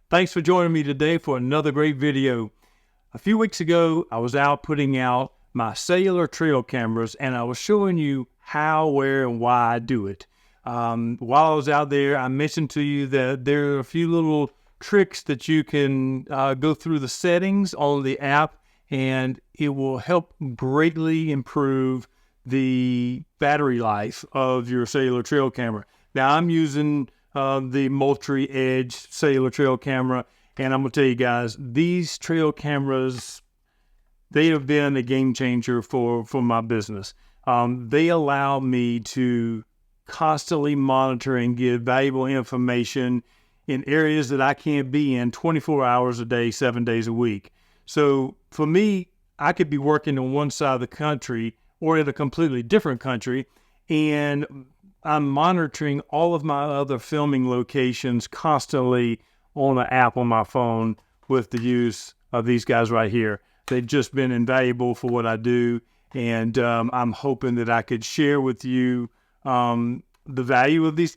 Thanks for joining me today for another great video. A few weeks ago, I was out putting out my cellular trail cameras, and I was showing you how, where, and why I do it. While I was out there, I mentioned to you that there are a few little tricks that you can go through the settings on the app, and it will help greatly improve the battery life of your cellular trail camera. Now, I'm using the multi-edge cellular trail camera, and I'm going to tell you guys, these trail cameras, they have been a game changer for my business. They allow me to constantly monitor and give valuable information in areas that I can't be in 24 hours a day, 7 days a week. So for me, I could be working on one side of the country or in a completely different country, and I'm monitoring all of my other filming locations constantly on an app on my phone with the use of these guys right here. They've just been invaluable for what I do, and I'm hoping that I could share with you the value of these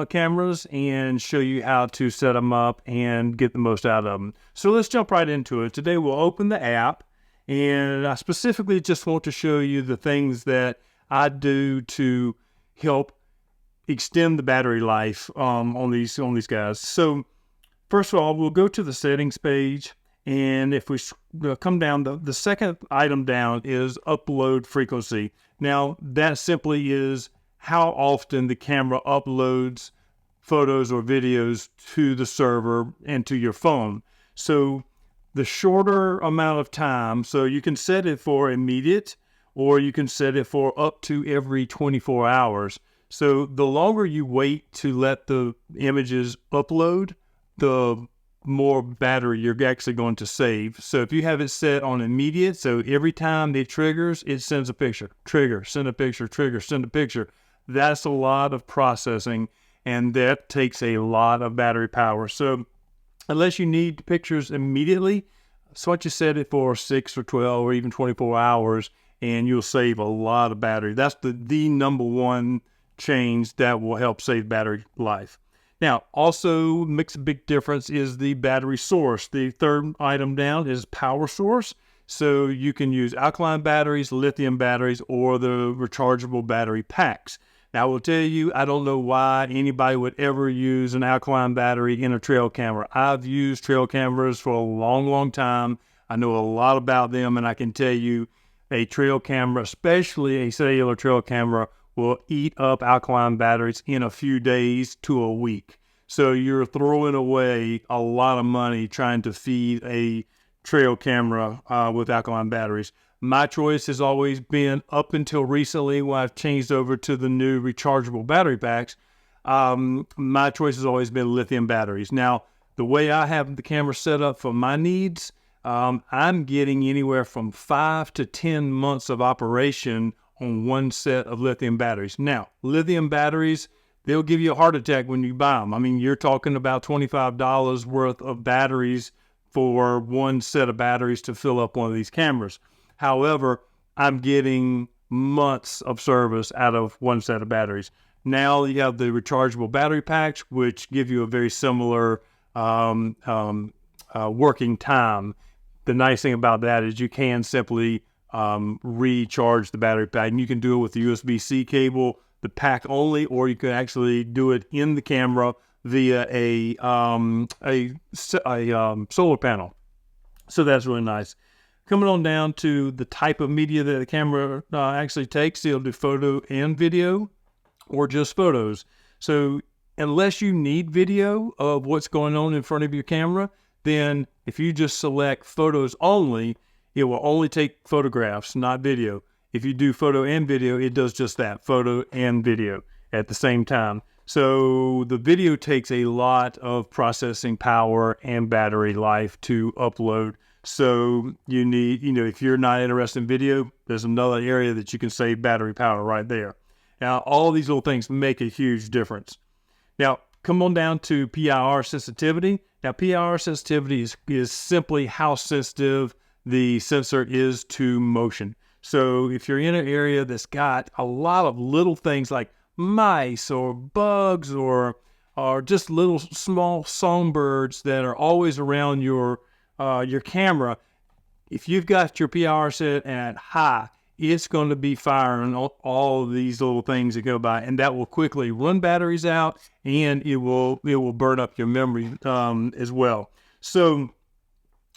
cameras and show you how to set them up and get the most out of them. So let's jump right into it. Today we'll open the app, and I specifically just want to show you the things that I do to help extend the battery life on these guys. So first of all, we'll go to the settings page, and if we come down, the second item down is upload frequency. Now that simply is how often the camera uploads photos or videos to the server and to your phone. So the shorter amount of time, so you can set it for immediate, or you can set it for up to every 24 hours. So the longer you wait to let the images upload, the more battery you're actually going to save. So if you have it set on immediate, so every time it triggers, it sends a picture, trigger, send a picture, trigger, send a picture. That's a lot of processing, and that takes a lot of battery power. So unless you need pictures immediately, so what you set it for 6 or 12 or even 24 hours, and you'll save a lot of battery. That's the number one change that will help save battery life. Now, also makes a big difference is the battery source. The third item down is power source. So you can use alkaline batteries, lithium batteries, or the rechargeable battery packs. Now, I will tell you, I don't know why anybody would ever use an alkaline battery in a trail camera. I've used trail cameras for a long, long time. I know a lot about them, and I can tell you a trail camera, especially a cellular trail camera, will eat up alkaline batteries in a few days to a week. So you're throwing away a lot of money trying to feed a trail camera with alkaline batteries. My choice has always been, up until recently when I've changed over to the new rechargeable battery packs, my choice has always been lithium batteries. Now, the way I have the camera set up for my needs, I'm getting anywhere from 5 to 10 months of operation on one set of lithium batteries. Now, lithium batteries, they'll give you a heart attack when you buy them. I mean, you're talking about $25 worth of batteries for one set of batteries to fill up one of these cameras. However, I'm getting months of service out of one set of batteries. Now you have the rechargeable battery packs, which give you a very similar working time. The nice thing about that is you can simply recharge the battery pack, and you can do it with the USB-C cable, the pack only, or you can actually do it in the camera via a solar panel. So that's really nice. Coming on down to the type of media that the camera actually takes, it'll do photo and video, or just photos. So unless you need video of what's going on in front of your camera, then if you just select photos only, it will only take photographs, not video. If you do photo and video, it does just that, photo and video at the same time. So the video takes a lot of processing power and battery life to upload. So you need, if you're not interested in video, there's another area that you can save battery power right there. Now, all these little things make a huge difference. Now, come on down to PIR sensitivity. Now, PIR sensitivity is simply how sensitive the sensor is to motion. So if you're in an area that's got a lot of little things like mice or bugs or or just little small songbirds that are always around your camera, if you've got your PIR set at high, it's going to be firing all of these little things that go by, and that will quickly run batteries out, and it will burn up your memory as well. So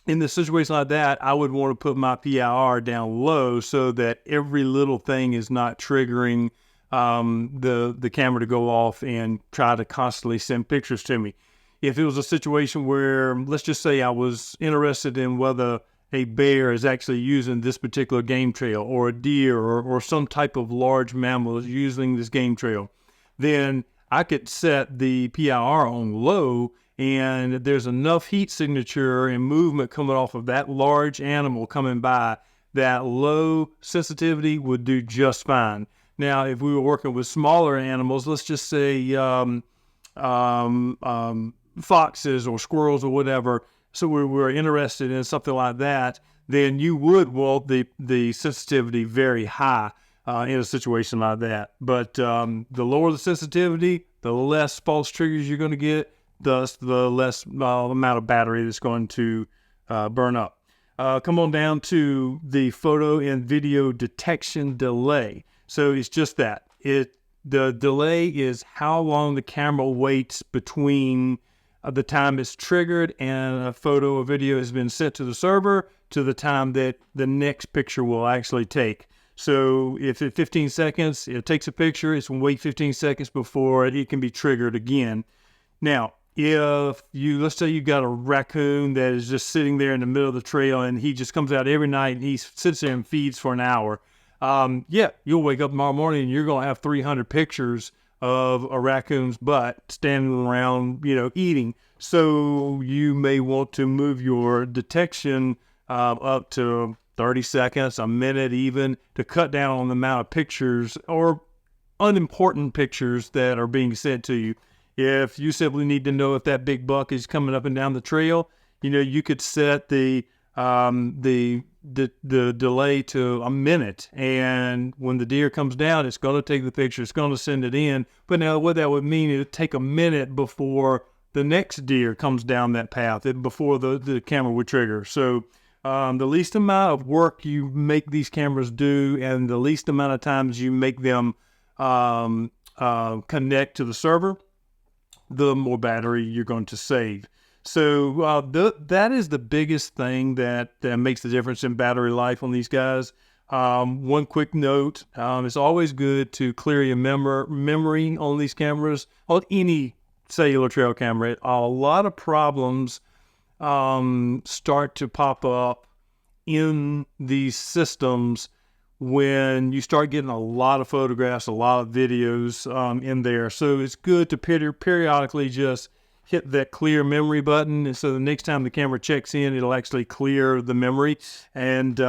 in the situation like that, I would want to put my PIR down low so that every little thing is not triggering the camera to go off and try to constantly send pictures to me. If it was a situation where, let's just say I was interested in whether a bear is actually using this particular game trail, or a deer, or some type of large mammal is using this game trail, then I could set the PIR on low, and there's enough heat signature and movement coming off of that large animal coming by that low sensitivity would do just fine. Now, if we were working with smaller animals, let's just say foxes or squirrels or whatever, so we were interested in something like that, then you would want the sensitivity very high in a situation like that. But the lower the sensitivity, the less false triggers you're going to get, thus the less amount of battery that's going to burn up. Come on down to the photo and video detection delay. So it's just that. The delay is how long the camera waits between the time it's triggered and a photo or video has been sent to the server to the time that the next picture will actually take. So if at 15 seconds, it takes a picture, it's going to wait 15 seconds before it can be triggered again. Now, if let's say you've got a raccoon that is just sitting there in the middle of the trail and he just comes out every night and he sits there and feeds for an hour, you'll wake up tomorrow morning and you're going to have 300 pictures of a raccoon's butt standing around, eating. So you may want to move your detection up to 30 seconds, a minute even, to cut down on the amount of pictures or unimportant pictures that are being sent to you. If you simply need to know if that big buck is coming up and down the trail, you could set the delay to a minute, and when the deer comes down, it's going to take the picture, it's going to send it in. But now what that would mean, it would take a minute before the next deer comes down that path, before the camera would trigger. So the least amount of work you make these cameras do, and the least amount of times you make them connect to the server, the more battery you're going to save. So that is the biggest thing that makes the difference in battery life on these guys. One quick note, it's always good to clear your memory on these cameras, on any cellular trail camera. A lot of problems start to pop up in these systems when you start getting a lot of photographs, a lot of videos in there. So it's good to periodically just hit that clear memory button, and so the next time the camera checks in, it'll actually clear the memory. And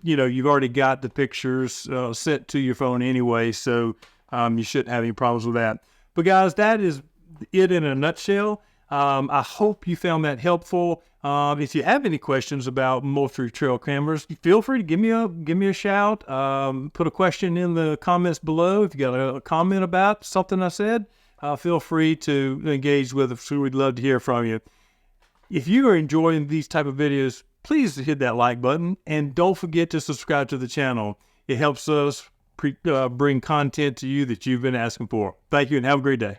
you've already got the pictures sent to your phone anyway, so you shouldn't have any problems with that. But guys, that is it in a nutshell. I hope you found that helpful. If you have any questions about multi-trail cameras, feel free to give me a shout. Put a question in the comments below. If you got a comment about something I said, feel free to engage with us. We'd love to hear from you. If you are enjoying these type of videos, please hit that like button, and don't forget to subscribe to the channel. It helps us bring content to you that you've been asking for. Thank you, and have a great day.